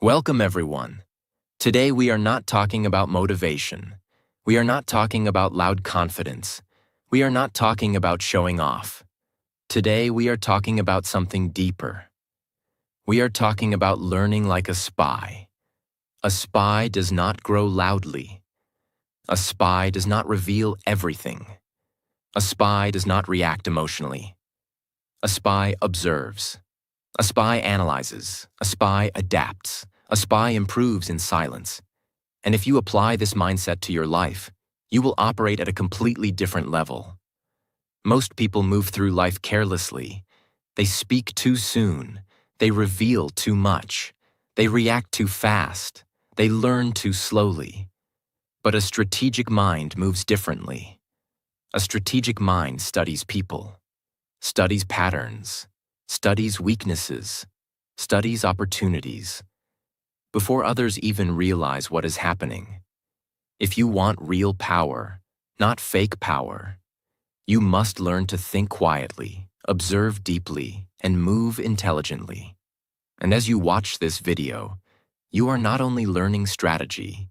Welcome, everyone. Today we are not talking about motivation. We are not talking about loud confidence. We are not talking about showing off. Today we are talking about something deeper. We are talking about learning like a spy. A spy does not grow loudly. A spy does not reveal everything. A spy does not react emotionally. A spy observes. A spy analyzes. A spy adapts. A spy improves in silence. And if you apply this mindset to your life, you will operate at a completely different level. Most people move through life carelessly. They speak too soon. They reveal too much. They react too fast. They learn too slowly. But a strategic mind moves differently. A strategic mind studies people, studies patterns, studies weaknesses, studies opportunities, before others even realize what is happening. If you want real power, not fake power, you must learn to think quietly, observe deeply, and move intelligently. And as you watch this video, you are not only learning strategy,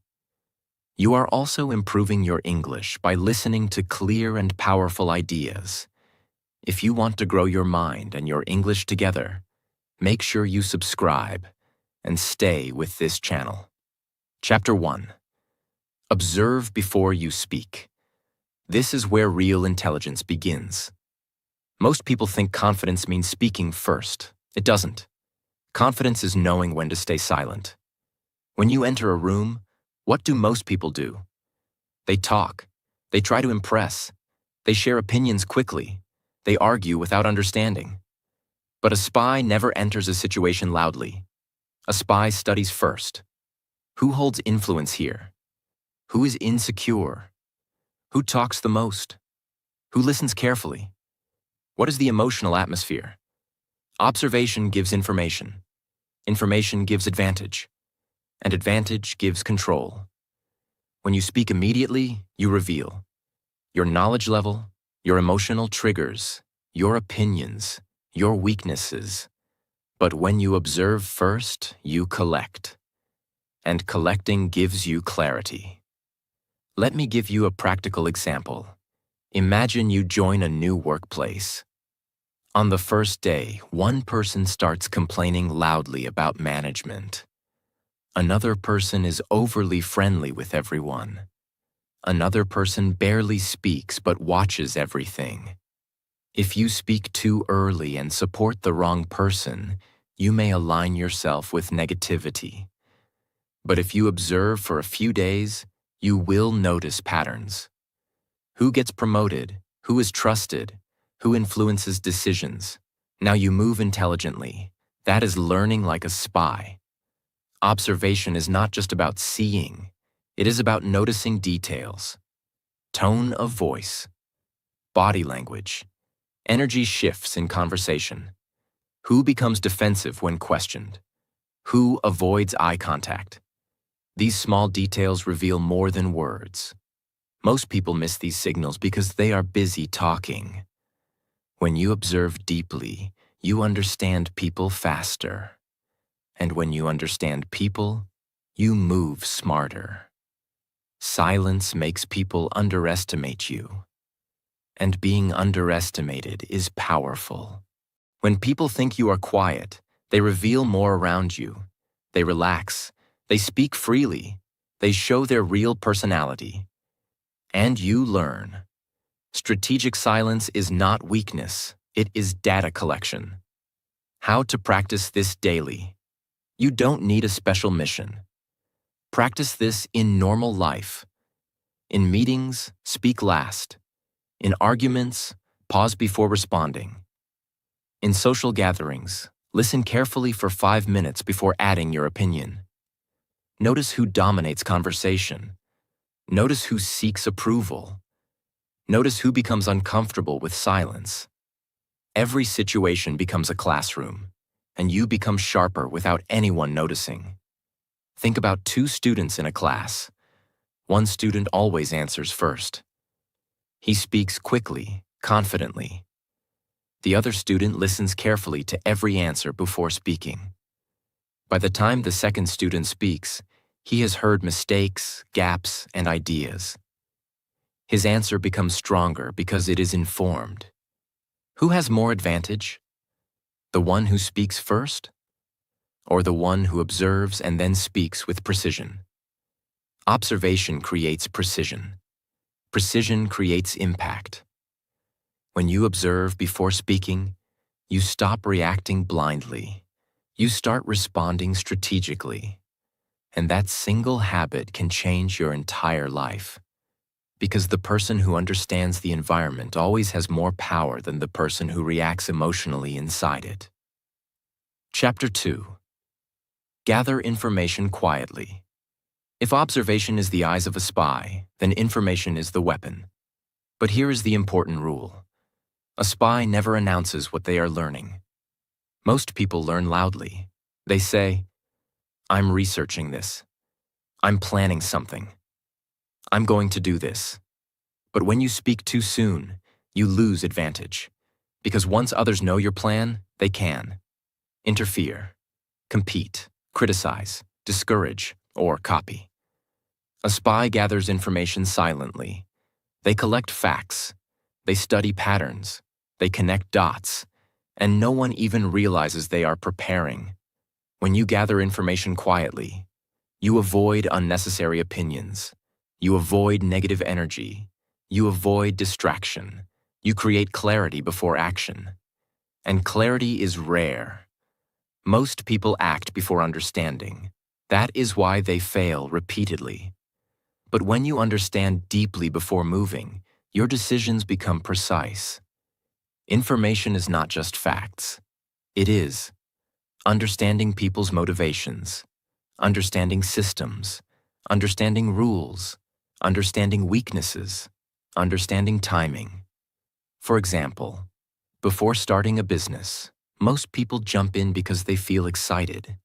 you are also improving your English by listening to clear and powerful ideas. If you want to grow your mind and your English together, make sure you subscribe and stay with this channel. Chapter 1. Observe before you speak. This is where real intelligence begins. Most people think confidence means speaking first. It doesn't. Confidence is knowing when to stay silent. When you enter a room, what do most people do? They talk. They try to impress. They share opinions quickly. They argue without understanding. But a spy never enters a situation loudly. A spy studies first. Who holds influence here? Who is insecure? Who talks the most? Who listens carefully? What is the emotional atmosphere? Observation gives information. Information gives advantage. And advantage gives control. When you speak immediately, you reveal your knowledge level, your emotional triggers, your opinions, your weaknesses. But when you observe first, you collect. And collecting gives you clarity. Let me give you a practical example. Imagine you join a new workplace. On the first day, one person starts complaining loudly about management. Another person is overly friendly with everyone. Another person barely speaks but watches everything. If you speak too early and support the wrong person, you may align yourself with negativity. But if you observe for a few days, you will notice patterns. Who gets promoted? Who is trusted? Who influences decisions? Now you move intelligently. That is learning like a spy. Observation is not just about seeing. It is about noticing details. Tone of voice, body language, energy shifts in conversation. Who becomes defensive when questioned? Who avoids eye contact? These small details reveal more than words. Most people miss these signals because they are busy talking. When you observe deeply, you understand people faster. And when you understand people, you move smarter. Silence makes people underestimate you. And being underestimated is powerful. When people think you are quiet, they reveal more around you. They relax. They speak freely. They show their real personality. And you learn. Strategic silence is not weakness. It is data collection. How to practice this daily? You don't need a special mission. Practice this in normal life. In meetings, speak last. In arguments, pause before responding. In social gatherings, listen carefully for 5 minutes before adding your opinion. Notice who dominates conversation. Notice who seeks approval. Notice who becomes uncomfortable with silence. Every situation becomes a classroom, and you become sharper without anyone noticing. Think about 2 students in a class. One student always answers first. He speaks quickly, confidently. The other student listens carefully to every answer before speaking. By the time the second student speaks, he has heard mistakes, gaps, and ideas. His answer becomes stronger because it is informed. Who has more advantage? The one who speaks first, or the one who observes and then speaks with precision? Observation creates precision. Precision creates impact. When you observe before speaking, you stop reacting blindly. You start responding strategically. And that single habit can change your entire life. Because the person who understands the environment always has more power than the person who reacts emotionally inside it. Chapter 2. Gather information quietly. If observation is the eyes of a spy, then information is the weapon. But here is the important rule. A spy never announces what they are learning. Most people learn loudly. They say, "I'm researching this. I'm planning something. I'm going to do this." But when you speak too soon, you lose advantage. Because once others know your plan, they can interfere, compete, criticize, discourage, or copy. A spy gathers information silently. They collect facts. They study patterns. They connect dots. And no one even realizes they are preparing. When you gather information quietly, you avoid unnecessary opinions. You avoid negative energy. You avoid distraction. You create clarity before action. And clarity is rare. Most people act before understanding. That is why they fail repeatedly. But when you understand deeply before moving, your decisions become precise. Information is not just facts. It is understanding people's motivations, understanding systems, understanding rules, understanding weaknesses, understanding timing. For example, before starting a business, most people jump in because they feel excited.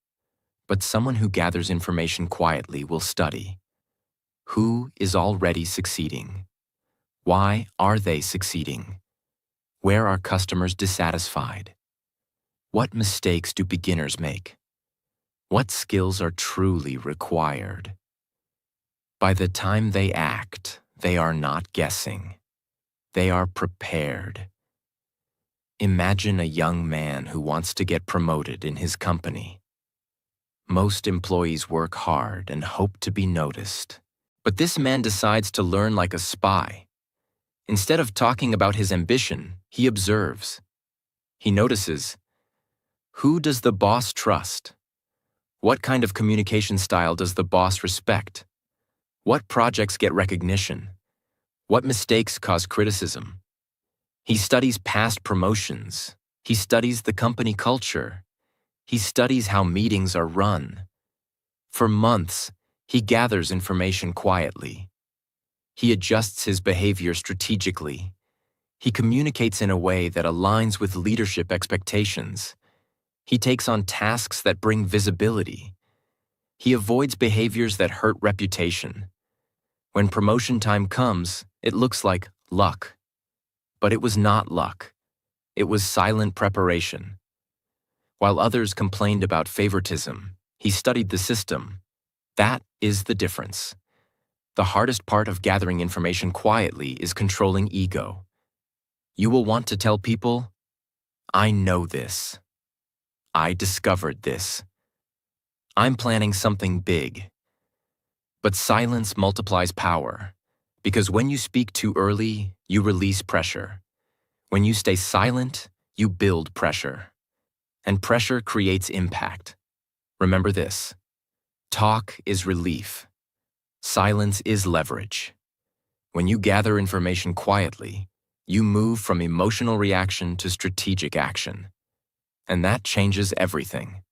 But someone who gathers information quietly will study. Who is already succeeding? Why are they succeeding? Where are customers dissatisfied? What mistakes do beginners make? What skills are truly required? By the time they act, they are not guessing. They are prepared. Imagine a young man who wants to get promoted in his company. Most employees work hard and hope to be noticed. But this man decides to learn like a spy. Instead of talking about his ambition, he observes. He notices, who does the boss trust? What kind of communication style does the boss respect? What projects get recognition? What mistakes cause criticism? He studies past promotions. He studies the company culture. He studies how meetings are run. For months, he gathers information quietly. He adjusts his behavior strategically. He communicates in a way that aligns with leadership expectations. He takes on tasks that bring visibility. He avoids behaviors that hurt reputation. When promotion time comes, it looks like luck. But it was not luck. It was silent preparation. While others complained about favoritism, he studied the system. That is the difference. The hardest part of gathering information quietly is controlling ego. You will want to tell people, "I know this. I discovered this. I'm planning something big." But silence multiplies power, because when you speak too early, you release pressure. When you stay silent, you build pressure. And pressure creates impact. Remember this: talk is relief. Silence is leverage. When you gather information quietly, you move from emotional reaction to strategic action. And that changes everything.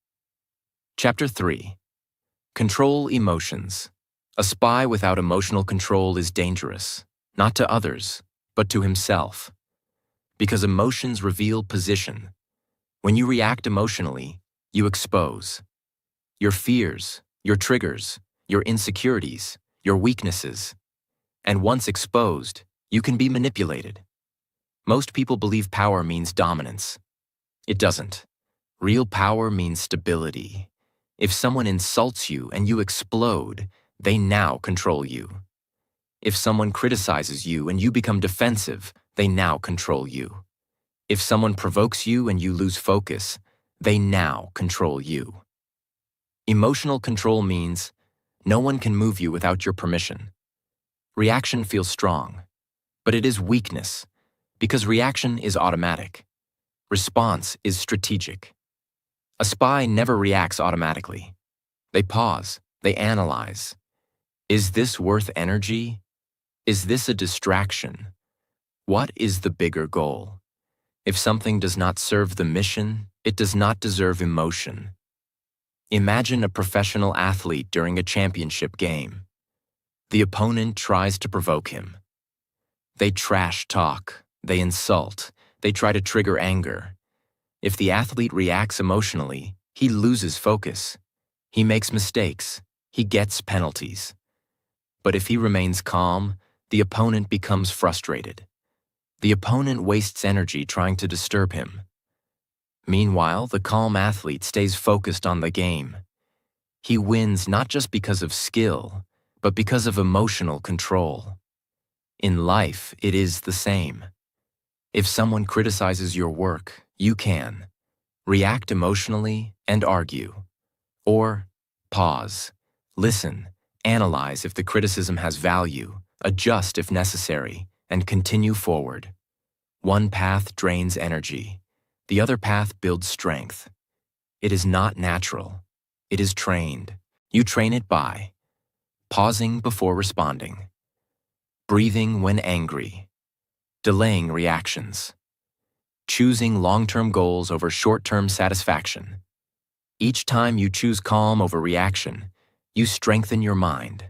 Chapter 3. Control emotions. A spy without emotional control is dangerous, not to others, but to himself. Because emotions reveal position. When you react emotionally, you expose your fears, your triggers, your insecurities, your weaknesses. And once exposed, you can be manipulated. Most people believe power means dominance. It doesn't. Real power means stability. If someone insults you and you explode, they now control you. If someone criticizes you and you become defensive, they now control you. If someone provokes you and you lose focus, they now control you. Emotional control means no one can move you without your permission. Reaction feels strong, but it is weakness, because reaction is automatic. Response is strategic. A spy never reacts automatically. They pause, they analyze. Is this worth energy? Is this a distraction? What is the bigger goal? If something does not serve the mission, it does not deserve emotion. Imagine a professional athlete during a championship game. The opponent tries to provoke him. They trash talk, they insult, they try to trigger anger. If the athlete reacts emotionally, he loses focus. He makes mistakes. He gets penalties. But if he remains calm, the opponent becomes frustrated. The opponent wastes energy trying to disturb him. Meanwhile, the calm athlete stays focused on the game. He wins not just because of skill, but because of emotional control. In life, it is the same. If someone criticizes your work, you can react emotionally and argue. Or pause, listen, analyze if the criticism has value, adjust if necessary, and continue forward. One path drains energy. The other path builds strength. It is not natural. It is trained. You train it by pausing before responding, breathing when angry, delaying reactions, choosing long-term goals over short-term satisfaction. Each time you choose calm over reaction, you strengthen your mind.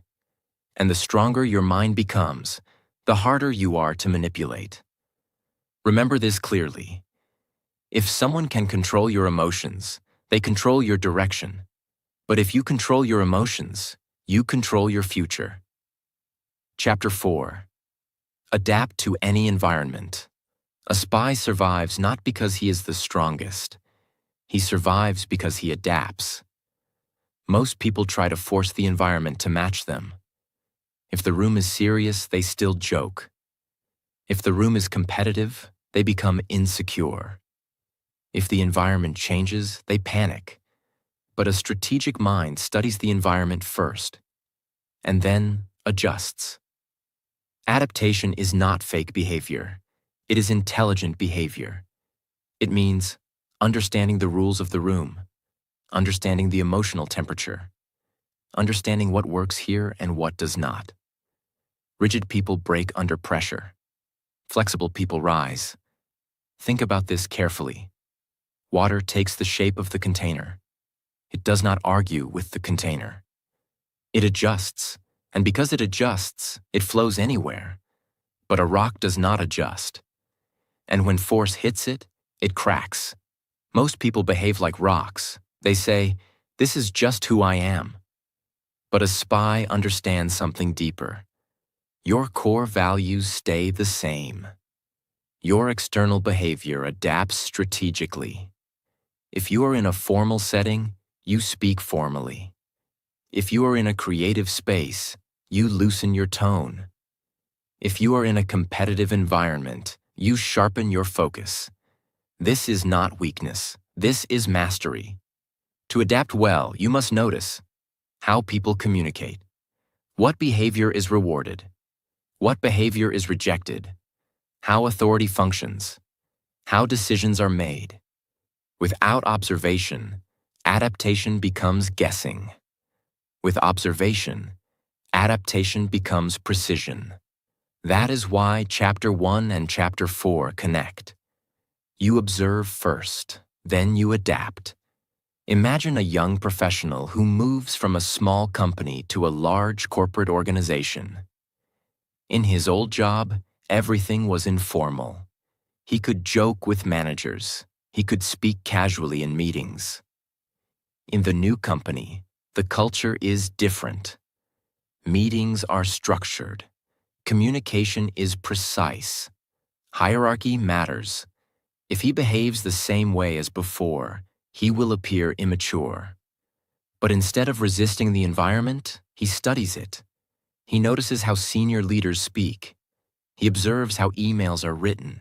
And the stronger your mind becomes, the harder you are to manipulate. Remember this clearly. If someone can control your emotions, they control your direction. But if you control your emotions, you control your future. Chapter 4. Adapt to any environment. A spy survives not because he is the strongest. He survives because he adapts. Most people try to force the environment to match them. If the room is serious, they still joke. If the room is competitive, they become insecure. If the environment changes, they panic. But a strategic mind studies the environment first, and then adjusts. Adaptation is not fake behavior. It is intelligent behavior. It means understanding the rules of the room, understanding the emotional temperature, understanding what works here and what does not. Rigid people break under pressure. Flexible people rise. Think about this carefully. Water takes the shape of the container. It does not argue with the container. It adjusts, and because it adjusts, it flows anywhere. But a rock does not adjust. And when force hits it, it cracks. Most people behave like rocks. They say, "This is just who I am." But a spy understands something deeper. Your core values stay the same. Your external behavior adapts strategically. If you are in a formal setting, you speak formally. If you are in a creative space, you loosen your tone. If you are in a competitive environment, you sharpen your focus. This is not weakness. This is mastery. To adapt well, you must notice how people communicate. What behavior is rewarded? What behavior is rejected? How authority functions? How decisions are made? Without observation, adaptation becomes guessing. With observation, adaptation becomes precision. That is why Chapter 1 and Chapter 4 connect. You observe first, then you adapt. Imagine a young professional who moves from a small company to a large corporate organization. In his old job, everything was informal. He could joke with managers. He could speak casually in meetings. In the new company, the culture is different. Meetings are structured. Communication is precise. Hierarchy matters. If he behaves the same way as before, he will appear immature. But instead of resisting the environment, he studies it. He notices how senior leaders speak. He observes how emails are written.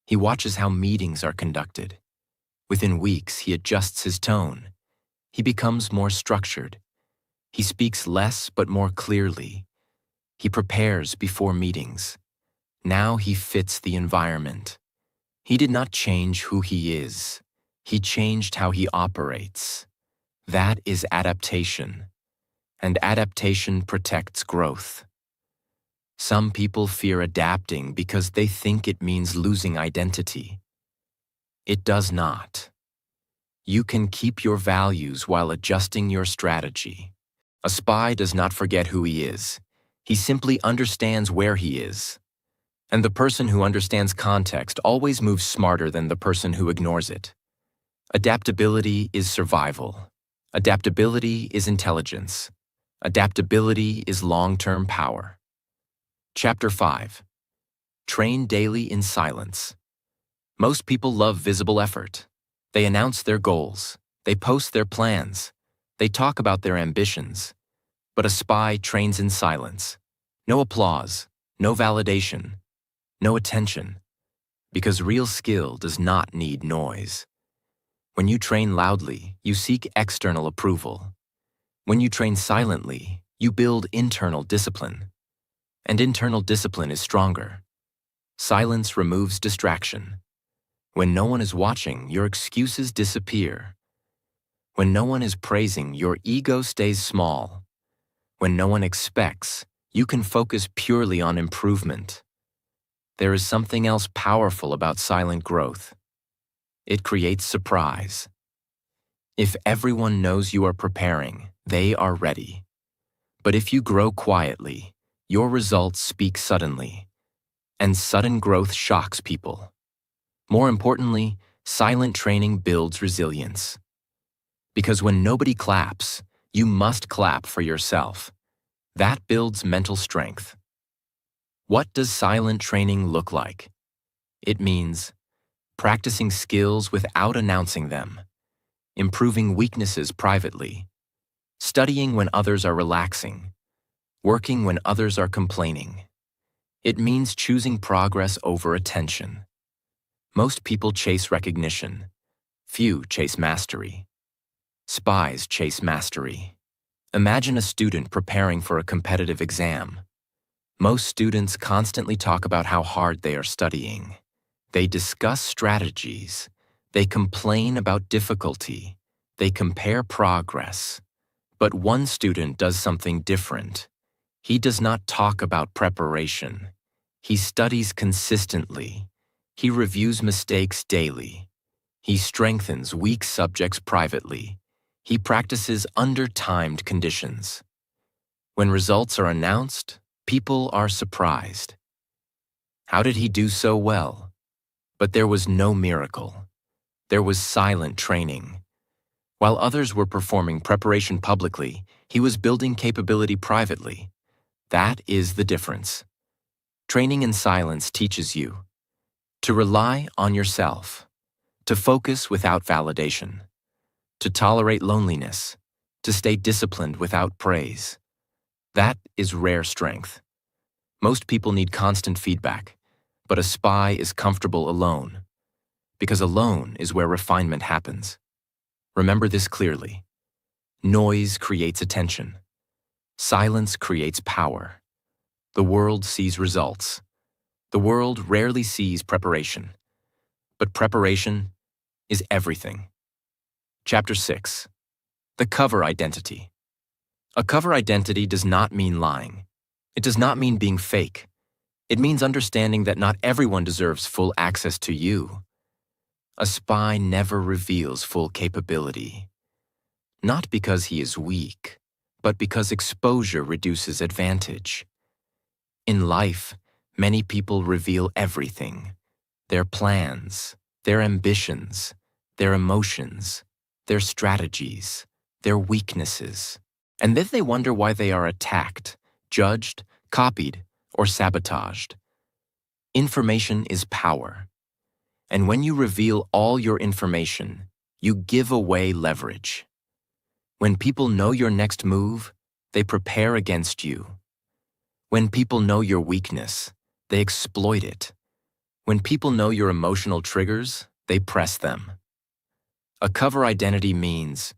He watches how meetings are conducted. Within weeks, he adjusts his tone. He becomes more structured. He speaks less but more clearly. He prepares before meetings. Now he fits the environment. He did not change who he is. He changed how he operates. That is adaptation. And adaptation protects growth. Some people fear adapting because they think it means losing identity. It does not. You can keep your values while adjusting your strategy. A spy does not forget who he is. He simply understands where he is. And the person who understands context always moves smarter than the person who ignores it. Adaptability is survival. Adaptability is intelligence. Adaptability is long-term power. Chapter 5. Train daily in silence. Most people love visible effort. They announce their goals. They post their plans. They talk about their ambitions. But a spy trains in silence. No applause, no validation, no attention. Because real skill does not need noise. When you train loudly, you seek external approval. When you train silently, you build internal discipline. And internal discipline is stronger. Silence removes distraction. When no one is watching, your excuses disappear. When no one is praising, your ego stays small. When no one expects, you can focus purely on improvement. There is something else powerful about silent growth. It creates surprise. If everyone knows you are preparing, they are ready. But if you grow quietly, your results speak suddenly. And sudden growth shocks people. More importantly, silent training builds resilience. Because when nobody claps, you must clap for yourself. That builds mental strength. What does silent training look like? It means practicing skills without announcing them, improving weaknesses privately, studying when others are relaxing, working when others are complaining. It means choosing progress over attention. Most people chase recognition. Few chase mastery. Spies chase mastery. Imagine a student preparing for a competitive exam. Most students constantly talk about how hard they are studying. They discuss strategies. They complain about difficulty. They compare progress. But one student does something different. He does not talk about preparation. He studies consistently. He reviews mistakes daily. He strengthens weak subjects privately. He practices under timed conditions. When results are announced, people are surprised. How did he do so well? But there was no miracle. There was silent training. While others were performing preparation publicly, he was building capability privately. That is the difference. Training in silence teaches you to rely on yourself, to focus without validation, to tolerate loneliness, to stay disciplined without praise. That is rare strength. Most people need constant feedback, but a spy is comfortable alone, because alone is where refinement happens. Remember this clearly. Noise creates attention. Silence creates power. The world sees results. The world rarely sees preparation. But preparation is everything. Chapter 6. The cover identity. A cover identity does not mean lying. It does not mean being fake. It means understanding that not everyone deserves full access to you. A spy never reveals full capability. Not because he is weak, but because exposure reduces advantage. In life, many people reveal everything: their plans, their ambitions, their emotions, their strategies, their weaknesses. And then they wonder why they are attacked, judged, copied, or sabotaged. Information is power. And when you reveal all your information, you give away leverage. When people know your next move, they prepare against you. When people know your weakness, they exploit it. When people know your emotional triggers, they press them. A cover identity means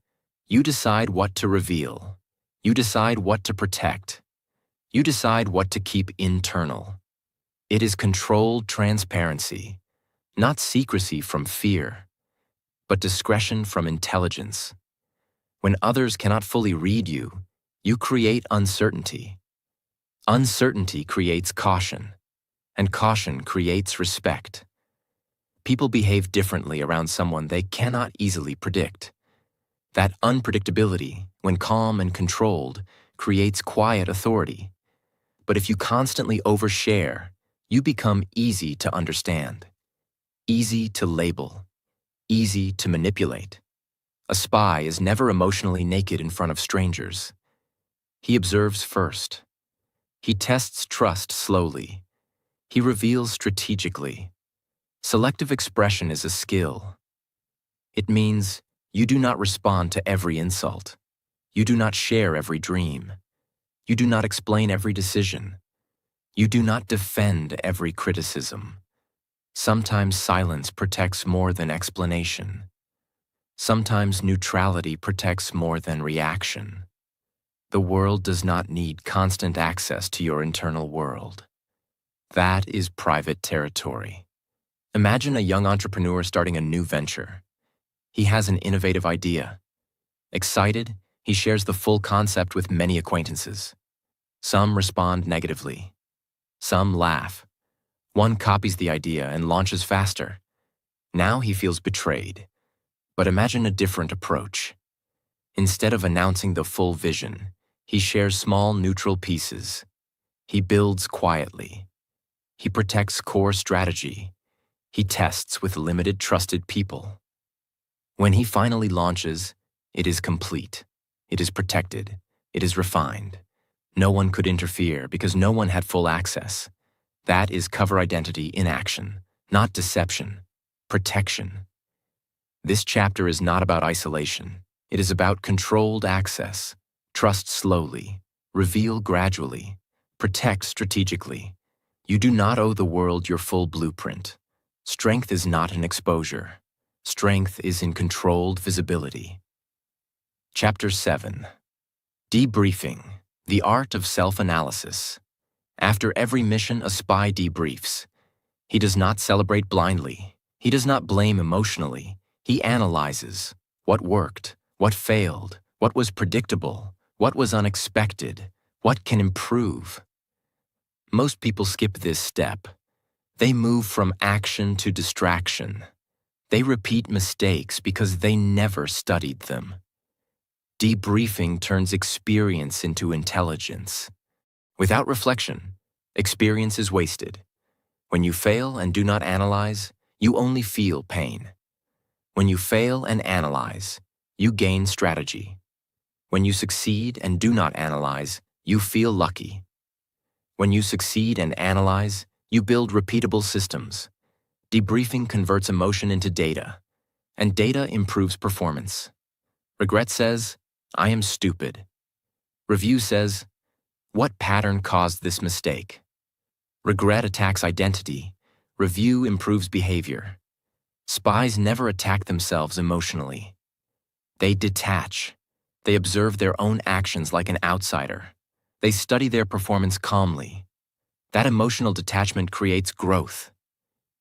you decide what to reveal, you decide what to protect, you decide what to keep internal. It is controlled transparency, not secrecy from fear, but discretion from intelligence. When others cannot fully read you, you create uncertainty. Uncertainty creates caution, and caution creates respect. People behave differently around someone they cannot easily predict. That unpredictability, when calm and controlled, creates quiet authority. But if you constantly overshare, you become easy to understand, easy to label, easy to manipulate. A spy is never emotionally naked in front of strangers. He observes first. He tests trust slowly. He reveals strategically. Selective expression is a skill. It means you do not respond to every insult. You do not share every dream. You do not explain every decision. You do not defend every criticism. Sometimes silence protects more than explanation. Sometimes neutrality protects more than reaction. The world does not need constant access to your internal world. That is private territory. Imagine a young entrepreneur starting a new venture. He has an innovative idea. Excited, he shares the full concept with many acquaintances. Some respond negatively. Some laugh. One copies the idea and launches faster. Now he feels betrayed. But imagine a different approach. Instead of announcing the full vision, he shares small neutral pieces. He builds quietly. He protects core strategy. He tests with limited trusted people. When he finally launches, it is complete. It is protected. It is refined. No one could interfere because no one had full access. That is cover identity in action, not deception, protection. This chapter is not about isolation. It is about controlled access. Trust slowly, reveal gradually, protect strategically. You do not owe the world your full blueprint. Strength is not in exposure. Strength is in controlled visibility. Chapter 7. Debriefing, the art of self-analysis. After every mission, a spy debriefs. He does not celebrate blindly. He does not blame emotionally. He analyzes what worked, what failed, what was predictable, what was unexpected, what can improve. Most people skip this step. They move from action to distraction. They repeat mistakes because they never studied them. Debriefing turns experience into intelligence. Without reflection, experience is wasted. When you fail and do not analyze, you only feel pain. When you fail and analyze, you gain strategy. When you succeed and do not analyze, you feel lucky. When you succeed and analyze, you build repeatable systems. Debriefing converts emotion into data, and data improves performance. Regret says, I am stupid. Review says, what pattern caused this mistake? Regret attacks identity. Review improves behavior. Spies never attack themselves emotionally. They detach. They observe their own actions like an outsider. They study their performance calmly. That emotional detachment creates growth.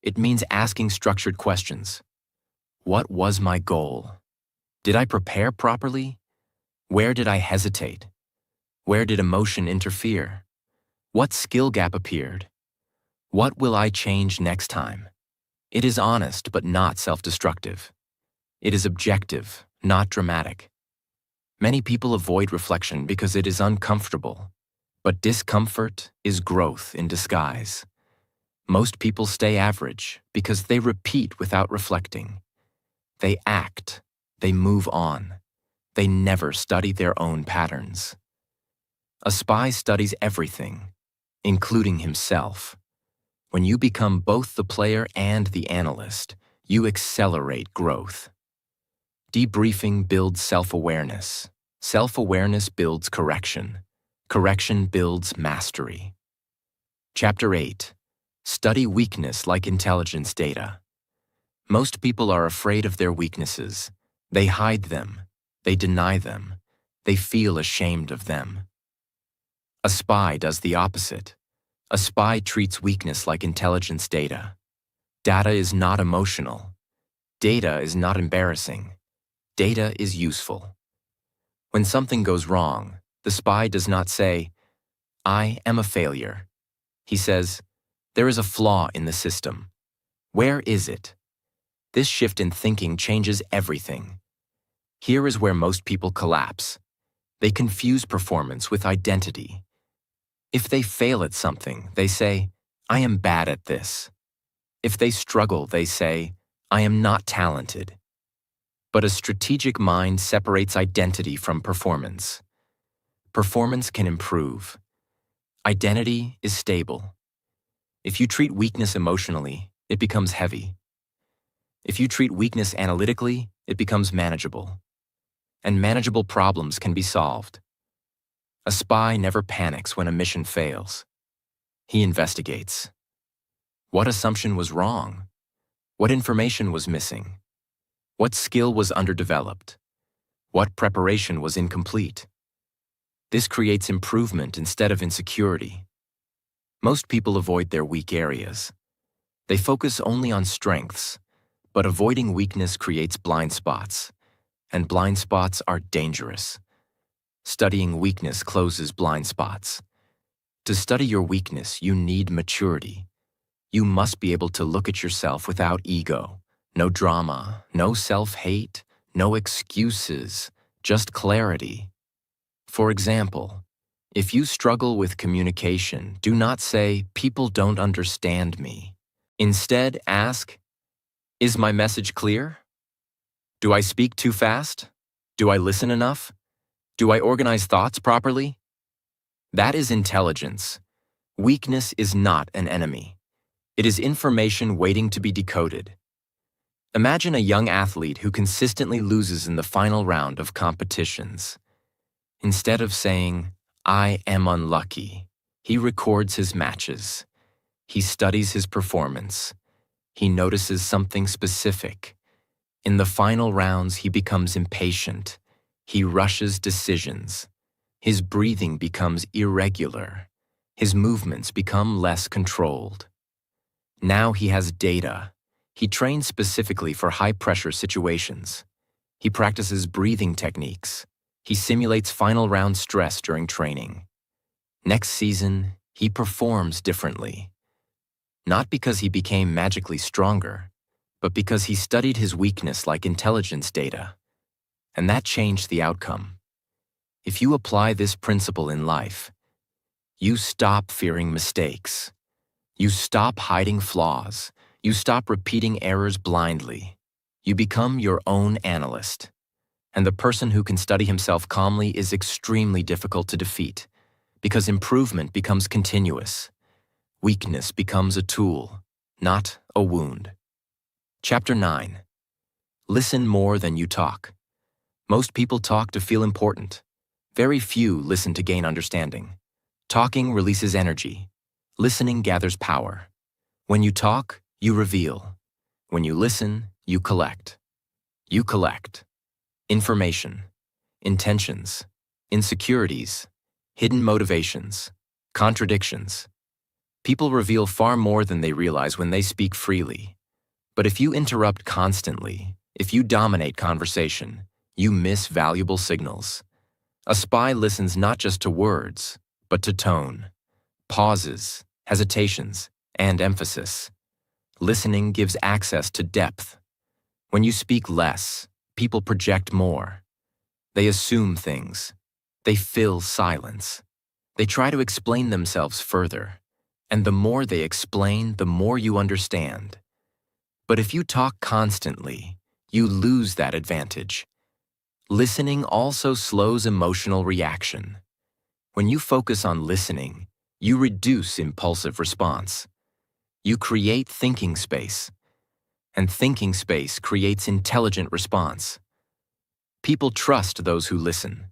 It means asking structured questions. What was my goal? Did I prepare properly? Where did I hesitate? Where did emotion interfere? What skill gap appeared? What will I change next time? It is honest but not self-destructive. It is objective, not dramatic. Many people avoid reflection because it is uncomfortable, but discomfort is growth in disguise. Most people stay average because they repeat without reflecting. They act, they move on. They never study their own patterns. A spy studies everything, including himself. When you become both the player and the analyst, you accelerate growth. Debriefing builds self-awareness. Self-awareness builds correction. Correction builds mastery. Chapter 8. Study weakness like intelligence data. Most people are afraid of their weaknesses. They hide them. They deny them. They feel ashamed of them. A spy does the opposite. A spy treats weakness like intelligence data. Data is not emotional. Data is not embarrassing. Data is useful. When something goes wrong, the spy does not say, "I am a failure." He says, "There is a flaw in the system. Where is it?" This shift in thinking changes everything. Here is where most people collapse. They confuse performance with identity. If they fail at something, they say, "I am bad at this." If they struggle, they say, "I am not talented." But a strategic mind separates identity from performance. Performance can improve. Identity is stable. If you treat weakness emotionally, it becomes heavy. If you treat weakness analytically, it becomes manageable. And manageable problems can be solved. A spy never panics when a mission fails. He investigates. What assumption was wrong? What information was missing? What skill was underdeveloped? What preparation was incomplete? This creates improvement instead of insecurity. Most people avoid their weak areas. They focus only on strengths, but avoiding weakness creates blind spots, and blind spots are dangerous. Studying weakness closes blind spots. To study your weakness, you need maturity. You must be able to look at yourself without ego. No drama, no self-hate, no excuses, just clarity. For example, if you struggle with communication, do not say, "People don't understand me." Instead, ask, "Is my message clear? Do I speak too fast? Do I listen enough? Do I organize thoughts properly?" That is intelligence. Weakness is not an enemy. It is information waiting to be decoded. Imagine a young athlete who consistently loses in the final round of competitions. Instead of saying, "I am unlucky," he records his matches. He studies his performance. He notices something specific. In the final rounds, he becomes impatient. He rushes decisions. His breathing becomes irregular. His movements become less controlled. Now he has data. He trains specifically for high-pressure situations. He practices breathing techniques. He simulates final round stress during training. Next season, he performs differently. Not because he became magically stronger, but because he studied his weakness like intelligence data. And that changed the outcome. If you apply this principle in life, you stop fearing mistakes. You stop hiding flaws. You stop repeating errors blindly. You become your own analyst. And the person who can study himself calmly is extremely difficult to defeat, because improvement becomes continuous. Weakness becomes a tool, not a wound. Chapter 9. Listen more than you talk. Most people talk to feel important. Very few listen to gain understanding. Talking releases energy. Listening gathers power. When you talk, you reveal. When you listen, you collect. You collect information, intentions, insecurities, hidden motivations, contradictions. People reveal far more than they realize when they speak freely. But if you interrupt constantly, if you dominate conversation, you miss valuable signals. A spy listens not just to words, but to tone, pauses, hesitations, and emphasis. Listening gives access to depth. When you speak less, people project more. They assume things. They fill silence. They try to explain themselves further. And the more they explain, the more you understand. But if you talk constantly, you lose that advantage. Listening also slows emotional reaction. When you focus on listening, you reduce impulsive response. You create thinking space. And thinking space creates intelligent response. People trust those who listen.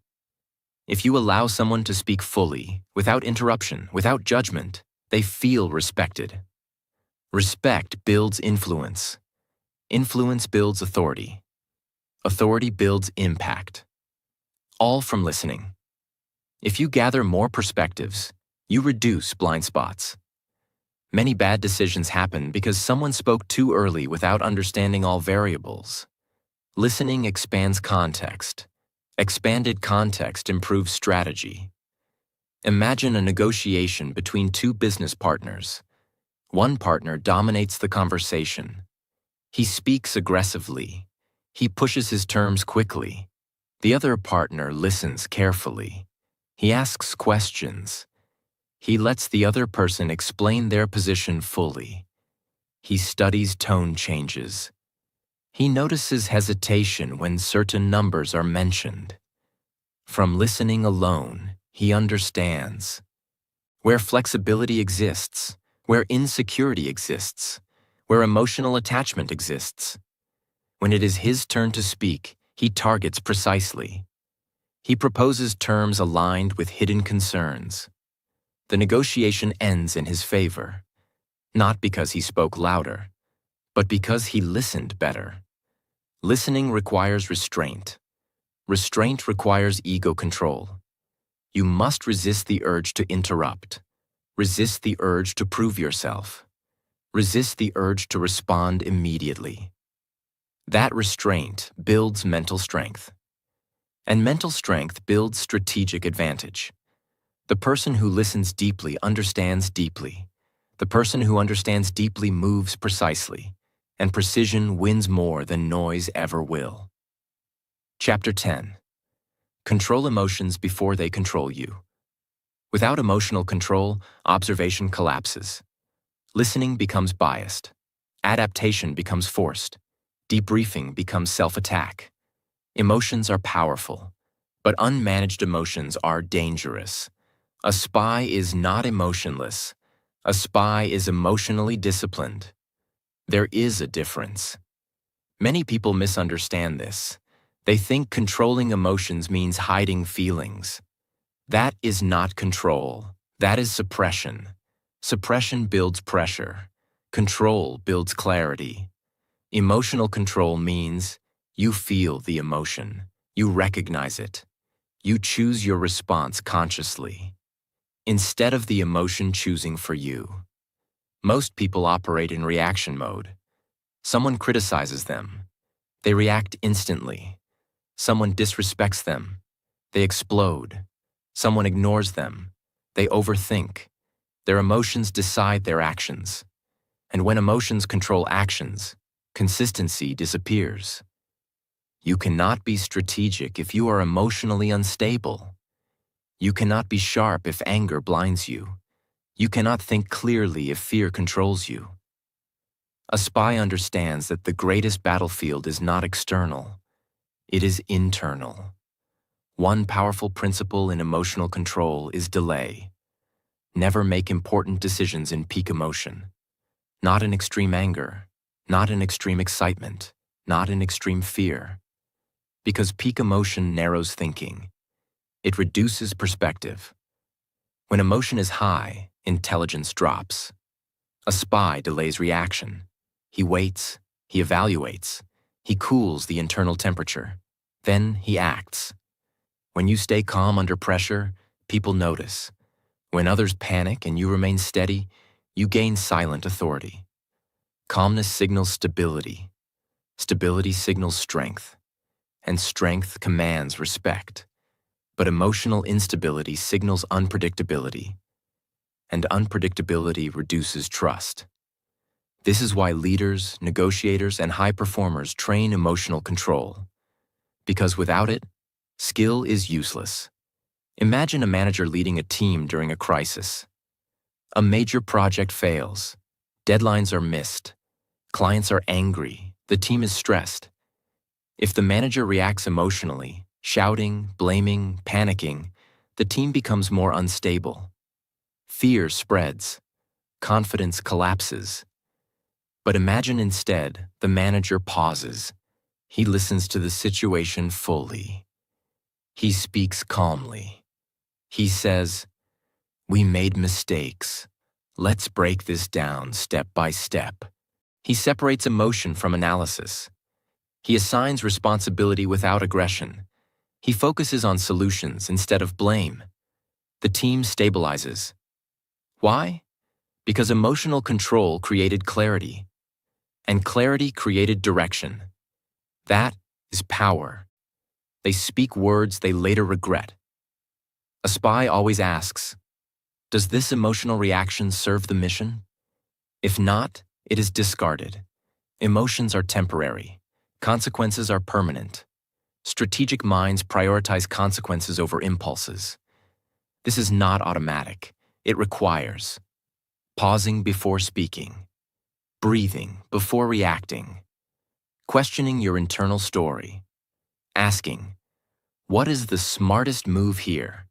If you allow someone to speak fully, without interruption, without judgment, they feel respected. Respect builds influence. Influence builds authority. Authority builds impact. All from listening. If you gather more perspectives, you reduce blind spots. Many bad decisions happen because someone spoke too early without understanding all variables. Listening expands context. Expanded context improves strategy. Imagine a negotiation between two business partners. One partner dominates the conversation. He speaks aggressively. He pushes his terms quickly. The other partner listens carefully. He asks questions. He lets the other person explain their position fully. He studies tone changes. He notices hesitation when certain numbers are mentioned. From listening alone, he understands. Where flexibility exists, where insecurity exists, where emotional attachment exists. When it is his turn to speak, he targets precisely. He proposes terms aligned with hidden concerns. The negotiation ends in his favor, not because he spoke louder, but because he listened better. Listening requires restraint. Restraint requires ego control. You must resist the urge to interrupt. Resist the urge to prove yourself. Resist the urge to respond immediately. That restraint builds mental strength. And mental strength builds strategic advantage. The person who listens deeply understands deeply. The person who understands deeply moves precisely, and precision wins more than noise ever will. Chapter 10. Control emotions before they control you. Without emotional control, observation collapses. Listening becomes biased. Adaptation becomes forced. Debriefing becomes self-attack. Emotions are powerful, but unmanaged emotions are dangerous. A spy is not emotionless. A spy is emotionally disciplined. There is a difference. Many people misunderstand this. They think controlling emotions means hiding feelings. That is not control. That is suppression. Suppression builds pressure. Control builds clarity. Emotional control means you feel the emotion. You recognize it. You choose your response consciously, instead of the emotion choosing for you. Most people operate in reaction mode. Someone criticizes them. They react instantly. Someone disrespects them. They explode. Someone ignores them. They overthink. Their emotions decide their actions. And when emotions control actions, consistency disappears. You cannot be strategic if you are emotionally unstable. You cannot be sharp if anger blinds you. You cannot think clearly if fear controls you. A spy understands that the greatest battlefield is not external. It is internal. One powerful principle in emotional control is delay. Never make important decisions in peak emotion. Not in extreme anger, not in extreme excitement, not in extreme fear. Because peak emotion narrows thinking. It reduces perspective. When emotion is high, intelligence drops. A spy delays reaction. He waits, he evaluates, he cools the internal temperature. Then he acts. When you stay calm under pressure, people notice. When others panic and you remain steady, you gain silent authority. Calmness signals stability. Stability signals strength. And strength commands respect. But emotional instability signals unpredictability. And unpredictability reduces trust. This is why leaders, negotiators, and high performers train emotional control. Because without it, skill is useless. Imagine a manager leading a team during a crisis. A major project fails. Deadlines are missed. Clients are angry. The team is stressed. If the manager reacts emotionally, shouting, blaming, panicking, the team becomes more unstable. Fear spreads. Confidence collapses. But imagine instead the manager pauses. He listens to the situation fully. He speaks calmly. He says, "We made mistakes. Let's break this down step by step." He separates emotion from analysis. He assigns responsibility without aggression. He focuses on solutions instead of blame. The team stabilizes. Why? Because emotional control created clarity, and clarity created direction. That is power. They speak words they later regret. A spy always asks, does this emotional reaction serve the mission? If not, it is discarded. Emotions are temporary. Consequences are permanent. Strategic minds prioritize consequences over impulses. This is not automatic. It requires pausing before speaking, breathing before reacting, questioning your internal story, asking, what is the smartest move here?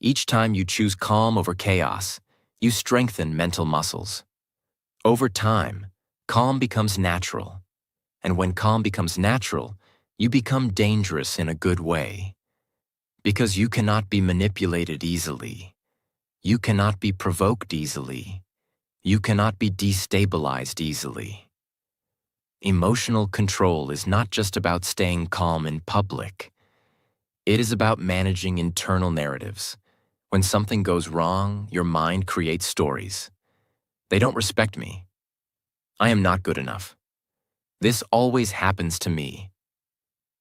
Each time you choose calm over chaos, you strengthen mental muscles. Over time, calm becomes natural. And when calm becomes natural, you become dangerous in a good way. Because you cannot be manipulated easily. You cannot be provoked easily. You cannot be destabilized easily. Emotional control is not just about staying calm in public. It is about managing internal narratives. When something goes wrong, your mind creates stories. They don't respect me. I am not good enough. This always happens to me.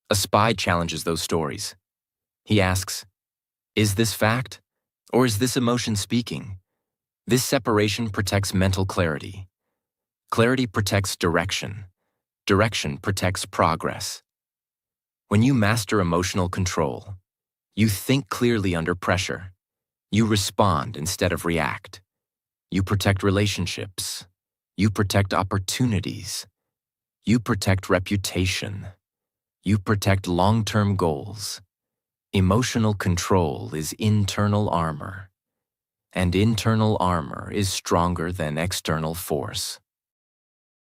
A spy challenges those stories. He asks, is this fact, or is this emotion speaking? This separation protects mental clarity. Clarity protects direction. Direction protects progress. When you master emotional control, you think clearly under pressure. You respond instead of react. You protect relationships. You protect opportunities. You protect reputation. You protect long-term goals. Emotional control is internal armor, and internal armor is stronger than external force.